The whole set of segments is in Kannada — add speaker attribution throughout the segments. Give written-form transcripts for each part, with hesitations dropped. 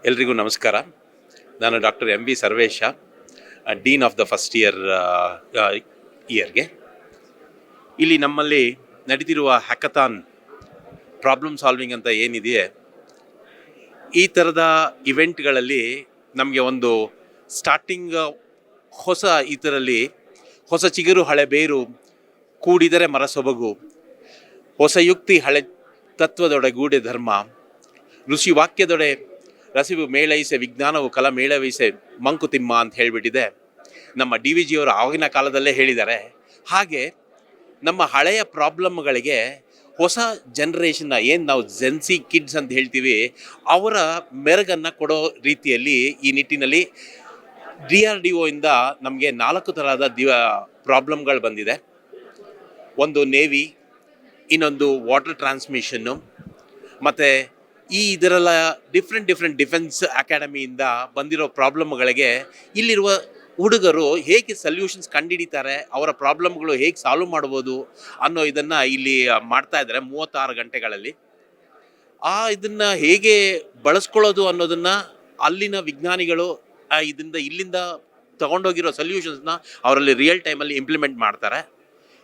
Speaker 1: ಎಲ್ರಿಗೂ ನಮಸ್ಕಾರ. ನಾನು doctor M V Sarvesha, dean of the first ಇಯರ್ಗೆ. ಇಲ್ಲಿ ನಮ್ಮಲ್ಲಿ ನಡೀತಿರುವ ಹ್ಯಾಕಥಾನ್ ಪ್ರಾಬ್ಲಮ್ ಸಾಲ್ವಿಂಗ್ ಅಂತ ಏನಿದೆಯೇ, ಈ ಥರದ ಇವೆಂಟ್ಗಳಲ್ಲಿ ನಮಗೆ ಒಂದು ಸ್ಟಾರ್ಟಿಂಗ್ ಹೊಸ ಇದರಲ್ಲಿ ಹೊಸ ಚಿಗುರು ಹಳೆ ಬೇರು, ಕೂಡಿದರೆ ಮರ ಸೊಬಗು, ಹೊಸ ಯುಕ್ತಿ ಹಳೆ ತತ್ವದೊಡೆ ಗೂಡೆ ಧರ್ಮ, ಋಷಿ ವಾಕ್ಯದೊಡೆ ರಸಿವು ಮೇಳೈಸೆ ವಿಜ್ಞಾನವು ಕಲ ಮೇಳವೈಸೆ ಮಂಕುತಿಮ್ಮ ಅಂತ ಹೇಳಿಬಿಟ್ಟಿದೆ. ನಮ್ಮ ಡಿ ವಿ ಜಿಯವರು ಆವಾಗಿನ ಕಾಲದಲ್ಲೇ ಹೇಳಿದ್ದಾರೆ. ಹಾಗೆ ನಮ್ಮ ಹಳೆಯ ಪ್ರಾಬ್ಲಮ್ಗಳಿಗೆ ಹೊಸ ಜನ್ರೇಷನ್ನ ಏನು ನಾವು ಜೆನ್ಸಿ ಕಿಡ್ಸ್ ಅಂತ ಹೇಳ್ತೀವಿ, ಅವರ ಮೆರುಗನ್ನು ಕೊಡೋ ರೀತಿಯಲ್ಲಿ ಈ ನಿಟ್ಟಿನಲ್ಲಿ DRDO ಇಂದ ನಮಗೆ 4 ಥರದ ಪ್ರಾಬ್ಲಮ್ಗಳು ಬಂದಿದೆ. ಒಂದು ನೇವಿ, ಇನ್ನೊಂದು ವಾಟರ್ ಟ್ರಾನ್ಸ್ಮಿಷನ್ನು, ಮತ್ತು ಇದರೆಲ್ಲ ಡಿಫ್ರೆಂಟ್ ಡಿಫೆನ್ಸ್ ಅಕಾಡೆಮಿಯಿಂದ ಬಂದಿರೋ ಪ್ರಾಬ್ಲಮ್ಗಳಿಗೆ ಇಲ್ಲಿರುವ ಹುಡುಗರು ಹೇಗೆ ಸೊಲ್ಯೂಷನ್ಸ್ ಕಂಡುಹಿಡಿತಾರೆ, ಅವರ ಪ್ರಾಬ್ಲಮ್ಗಳು ಹೇಗೆ ಸಾಲ್ವ್ ಮಾಡ್ಬೋದು ಅನ್ನೋ ಇದನ್ನು ಇಲ್ಲಿ ಮಾಡ್ತಾ ಇದ್ದಾರೆ 36 ಗಂಟೆಗಳಲ್ಲಿ. ಇದನ್ನು ಹೇಗೆ ಬಳಸ್ಕೊಳ್ಳೋದು ಅನ್ನೋದನ್ನು ಅಲ್ಲಿನ ವಿಜ್ಞಾನಿಗಳು ಇಲ್ಲಿಂದ ತಗೊಂಡೋಗಿರೋ ಸೊಲ್ಯೂಷನ್ಸ್ನ ಅವರಲ್ಲಿ ರಿಯಲ್ ಟೈಮಲ್ಲಿ ಇಂಪ್ಲಿಮೆಂಟ್ ಮಾಡ್ತಾರೆ.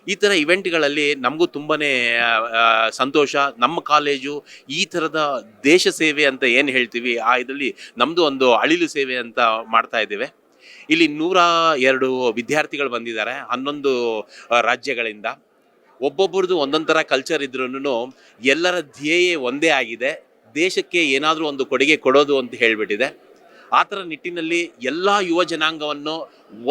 Speaker 1: ಈ ಥರ ಇವೆಂಟ್ಗಳಲ್ಲಿ ನಮಗೂ ತುಂಬಾ ಸಂತೋಷ. ನಮ್ಮ ಕಾಲೇಜು ಈ ಥರದ ದೇಶ ಸೇವೆ ಅಂತ ಏನು ಹೇಳ್ತೀವಿ, ಇದರಲ್ಲಿ ನಮ್ಮದು ಒಂದು ಅಳಿಲು ಸೇವೆ ಅಂತ ಮಾಡ್ತಾ ಇದ್ದೇವೆ. ಇಲ್ಲಿ 102 ವಿದ್ಯಾರ್ಥಿಗಳು ಬಂದಿದ್ದಾರೆ 11 ರಾಜ್ಯಗಳಿಂದ. ಒಬ್ಬೊಬ್ಬರದು ಒಂದೊಂದು ಥರ ಕಲ್ಚರ್ ಇದ್ರೂ ಎಲ್ಲರ ಧ್ಯೇಯ ಒಂದೇ ಆಗಿದೆ, ದೇಶಕ್ಕೆ ಏನಾದರೂ ಒಂದು ಕೊಡುಗೆ ಕೊಡೋದು ಅಂತ ಹೇಳಿಬಿಟ್ಟಿದೆ. ಆ ಥರ ನಿಟ್ಟಿನಲ್ಲಿ ಎಲ್ಲ ಯುವ ಜನಾಂಗವನ್ನು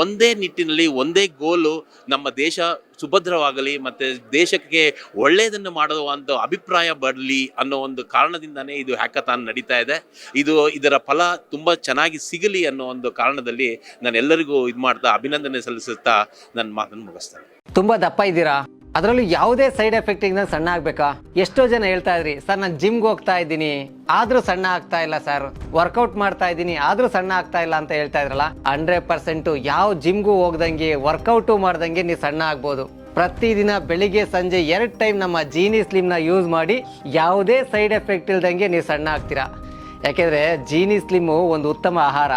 Speaker 1: ಒಂದೇ ನಿಟ್ಟಿನಲ್ಲಿ ಒಂದೇ ಗೋಲು, ನಮ್ಮ ದೇಶ ಸುಭದ್ರವಾಗಲಿ ಮತ್ತು ದೇಶಕ್ಕೆ ಒಳ್ಳೆಯದನ್ನು ಮಾಡುವಂಥ ಅಭಿಪ್ರಾಯ ಬರಲಿ ಅನ್ನೋ ಒಂದು ಕಾರಣದಿಂದನೇ ಇದು ಹ್ಯಾಕಥಾನ್ ನಡೀತಾ ಇದೆ. ಇದರ ಫಲ ತುಂಬ ಚೆನ್ನಾಗಿ ಸಿಗಲಿ ಅನ್ನೋ ಒಂದು ಕಾರಣದಲ್ಲಿ ನಾನು ಎಲ್ಲರಿಗೂ ಮಾಡ್ತಾ ಅಭಿನಂದನೆ ಸಲ್ಲಿಸುತ್ತಾ ನನ್ನ ಮಾತನ್ನು ಮುಗಿಸ್ತೇನೆ.
Speaker 2: ತುಂಬ ದಪ್ಪ ಇದ್ದೀರಾ, ಅದರಲ್ಲೂ ಯಾವುದೇ ಸೈಡ್ ಎಫೆಕ್ಟಿಂದ ಸಣ್ಣ ಆಗ್ಬೇಕಾ? ಎಷ್ಟೋ ಜನ ಹೇಳ್ತಾ ಇದ್ರಿ, ಸರ್ ನಾನು ಜಿಮ್ಗೆ ಹೋಗ್ತಾ ಇದ್ದೀನಿ ಆದ್ರೂ ಸಣ್ಣ ಆಗ್ತಾ ಇಲ್ಲ ಸರ್, ವರ್ಕೌಟ್ ಮಾಡ್ತಾ ಇದ್ದೀನಿ ಆದ್ರೂ ಸಣ್ಣ ಆಗ್ತಾ ಇಲ್ಲ ಅಂತ ಹೇಳ್ತಾ ಇದ್ರಲ್ಲ. 100% ಯಾವ ಜಿಮ್ಗೂ ಹೋಗ್ದಂಗೆ ವರ್ಕೌಟು ಮಾಡ್ದಂಗೆ ನೀವು ಸಣ್ಣ ಆಗ್ಬೋದು. ಪ್ರತಿದಿನ ಬೆಳಿಗ್ಗೆ ಸಂಜೆ 2 ಟೈಮ್ ನಮ್ಮ ಜೀನಿ ಸ್ಲಿಮ್ನ ಯೂಸ್ ಮಾಡಿ ಯಾವುದೇ ಸೈಡ್ ಎಫೆಕ್ಟ್ ಇಲ್ದಂಗೆ ನೀವು ಸಣ್ಣ ಆಗ್ತೀರಾ. ಯಾಕೆಂದ್ರೆ ಜೀನಿ ಸ್ಲಿಮ್ಮು ಒಂದು ಉತ್ತಮ ಆಹಾರ.